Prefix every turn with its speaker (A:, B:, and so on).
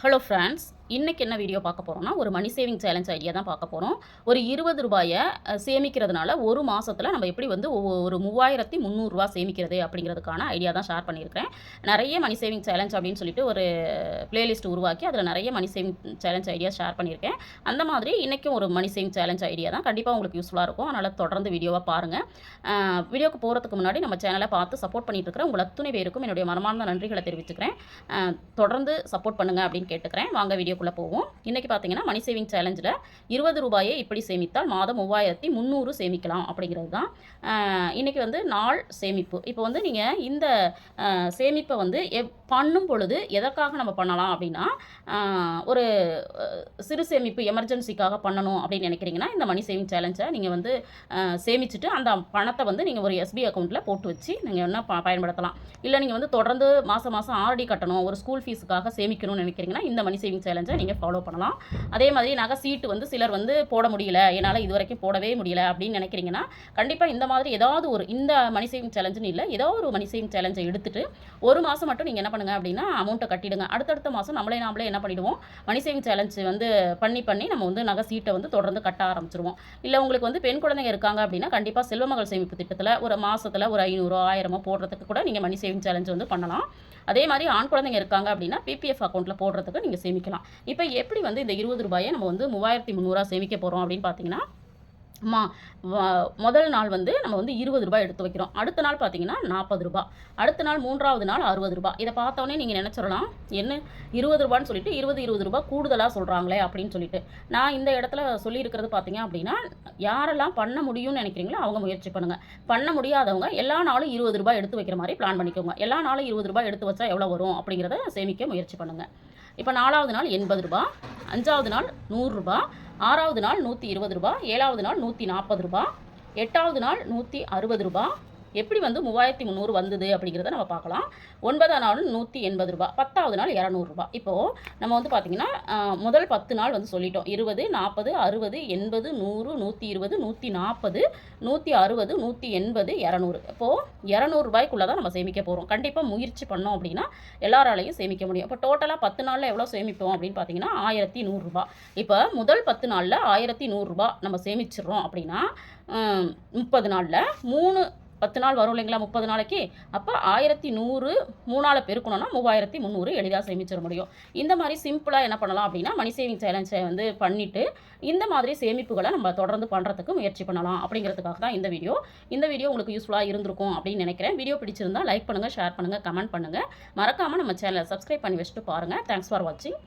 A: Hello friends, இன்றைக்கி என்ன video பார்க்க போகிறோம்னா, ஒரு மணி சேவிங் சேலஞ்ச் ஐடியா தான் பார்க்க போகிறோம். ஒரு ரூ. 20 சேமிக்கிறதுனால ஒரு மாதத்தில் நம்ம எப்படி வந்து ஒரு ரூ. 3300 சேமிக்கிறது அப்படிங்கிறதுக்கான ஐடியா தான் ஷேர் பண்ணியிருக்கிறேன். நிறைய மணி சேவிங் சேலஞ்ச் அப்படின்னு சொல்லிட்டு ஒரு பிளேலிஸ்ட் உருவாக்கி அதில் நிறைய money saving challenge idea share பண்ணியிருக்கேன். அந்த மாதிரி இன்றைக்கும் ஒரு மணி சேவிங் சேலஞ்ச் ஐடியா தான் கண்டிப்பாக உங்களுக்கு யூஸ்ஃபுல்லாக இருக்கும். அதனால் தொடர்ந்து வீடியோவாக பாருங்கள். வீடியோக்கு போகிறதுக்கு முன்னாடி நம்ம சேனலை பார்த்து சப்போர்ட் பண்ணிட்டு இருக்கிற உங்கள் அத்துணை பேருக்கும் என்னுடைய மனமார்ந்த நன்றிகளை தெரிவிச்சுக்கிறேன். தொடர்ந்து சப்போர்ட் பண்ணுங்கள் அப்படின்னு கேட்டுக்கிறேன். வாங்க வீடியோக்குள்ளே போவோம். இன்றைக்கி பார்த்தீங்கன்னா மணி சேவிங் சேலஞ்சில் ரூ. 20 இப்படி சேமித்தால் மாதம் 3300 சேமிக்கலாம் அப்படிங்கிறது தான். இன்றைக்கி வந்து நாள் சேமிப்பு. இப்போ வந்து நீங்கள் இந்த சேமிப்பை வந்து பண்ணும் பொழுது எதற்காக நம்ம பண்ணலாம் அப்படின்னா, ஒரு சிறு சேமிப்பு எமர்ஜென்சிக்காக பண்ணணும் அப்படின்னு நினைக்கிறீங்கன்னா இந்த மணி சேவிங் சேலஞ்சை நீங்கள் வந்து சேமிச்சுட்டு அந்த பணத்தை வந்து நீங்கள் ஒரு எஸ்பி அக்கௌண்ட்டில் போட்டு வச்சு நீங்கள் என்ன பயன்படுத்தலாம். இல்லை நீங்கள் வந்து தொடர்ந்து மாதம் ஆர்டி கட்டணும், ஒரு ஸ்கூல் ஃபீஸுக்காக சேமிக்கணும்னு நினைக்கிறீங்கன்னா இந்த மணி சேவிங் சேலஞ்சை நீங்கள் ஃபாலோ பண்ணலாம். அதே மாதிரி நகை சீட்டு வந்து சிலர் வந்து போட முடியல, என்னால் இது வரைக்கும் போடவே முடியல அப்படின்னு நினைக்கிறீங்கன்னா கண்டிப்பாக இந்த மாதிரி ஏதாவது ஒரு இந்த மணி சேவிங் சேலஞ்சுன்னு இல்லை, ஏதோ ஒரு மணி சேவிங் சேலஞ்சை எடுத்துட்டு ஒரு மாதம் மட்டும் நீங்கள் என்ன பண்ணுங்கள் அப்படின்னா அமௌண்ட்டை கட்டிடுங்க. அடுத்தடுத்த மாதம் நாமளே என்ன பண்ணிடுவோம், மணி சேவிங் சேலஞ்ச் வந்து பண்ணி நம்ம வந்து நகை சீட்டை வந்து தொடர்ந்து கட்ட ஆரம்பிச்சிருவோம். இல்லை உங்களுக்கு வந்து பெண் குழந்தைங்க இருக்காங்க அப்படின்னா கண்டிப்பாக செல்வமகள் சேமிப்பு திட்டத்தில் ஒரு மாதத்தில் ஒரு 500 1000 போடுறதுக்கு கூட நீங்கள் மணி சேவிங் சேலஞ்ச் வந்து பண்ணலாம். அதே மாதிரி ஆண் குழந்தைங்க இருக்காங்க அப்படின்னா பிபிஎஃப் அக்கௌண்ட்டில் போடுறதுக்கு நீங்கள் சேமிக்கலாம். இப்போ எப்படி வந்து இந்த ரூ. 20 நம்ம வந்து 3300 சேமிக்க போகிறோம் அப்படின்னு பார்த்தீங்கன்னா, முதல் நாள் வந்து நம்ம வந்து ரூ. 20 எடுத்து வைக்கிறோம். அடுத்த நாள் பார்த்தீங்கன்னா ரூ. 40, அடுத்த நாள் 3வது நாள் ரூ. 60. இதை பார்த்தோன்னே நீங்கள் நினச்சிடலாம், என்ன ரூ. 20 சொல்லிட்டு 20 கூடுதலாக சொல்கிறாங்களே அப்படின்னு சொல்லிட்டு. நான் இந்த இடத்துல சொல்லியிருக்கிறது பார்த்தீங்க அப்படின்னா, யாரெல்லாம் பண்ண முடியும்னு நினைக்கிறீங்களோ அவங்க முயற்சி பண்ணுங்கள். பண்ண முடியாதவங்க எல்லா நாளும் ரூ. 20 எடுத்து வைக்கிற மாதிரி பிளான் பண்ணிக்கோங்க. எல்லா நாளும் ரூ. 20 எடுத்து வச்சா எவ்வளோ வரும் அப்படிங்கிறத சேமிக்க முயற்சி பண்ணுங்கள். இப்போ 4வது நாள் ரூ. 80, 5வது நாள் ரூ. 100, 6வது நாள் ரூ. 120, 7வது நாள் ரூ. 140, 8வது நாள் ரூ. 160. எப்படி வந்து 3300 வந்தது அப்படிங்கிறத நம்ம பார்க்கலாம். 9ஆம் நாள் ரூ. 180, 10வது நாள் ரூ. 200. இப்போது நம்ம வந்து பார்த்திங்கன்னா முதல் 10 நாள் வந்து சொல்லிட்டோம். 20, 40, 60, 80, 100, 120, 140, 160, 180, 200. இப்போது ரூ. 200 தான் நம்ம சேமிக்க போகிறோம். கண்டிப்பாக முயற்சி பண்ணோம் அப்படின்னா எல்லாராலையும் சேமிக்க முடியும். இப்போ டோட்டலாக 10 நாளில் எவ்வளோ சேமிப்போம் அப்படின்னு பார்த்தீங்கன்னா ரூ. 1100. இப்போ முதல் 10 நாளில் ரூ. 1100 நம்ம சேமிச்சிடுறோம் அப்படின்னா 30 நாளில் 10 நாள் வரும் இல்லைங்களா, 30 நாளைக்கு. அப்போ 1100 3ஆல் பெருக்கணும்னா 3300 எளிதாக சேமிச்சிட முடியும். இந்த மாதிரி சிம்பிளாக என்ன பண்ணலாம் அப்படின்னா மணி சேவிங் சேலஞ்சை வந்து பண்ணிவிட்டு இந்த மாதிரி சேமிப்புகளை நம்ம தொடர்ந்து பண்ணுறதுக்கு முயற்சி பண்ணலாம் அப்படிங்கிறதுக்காக தான் இந்த வீடியோ. இந்த வீடியோ உங்களுக்கு யூஸ்ஃபுல்லாக இருந்திருக்கும் அப்படின்னு நினைக்கிறேன். வீடியோ பிடிச்சிருந்தால் லைக் பண்ணுங்கள், ஷேர் பண்ணுங்கள், கமெண்ட் பண்ணுங்கள். மறக்காமல் நம்ம சேனலை சப்ஸ்கிரைப் பண்ணி வச்சுட்டு பாருங்கள். தேங்க்ஸ் ஃபார் வாட்சிங்.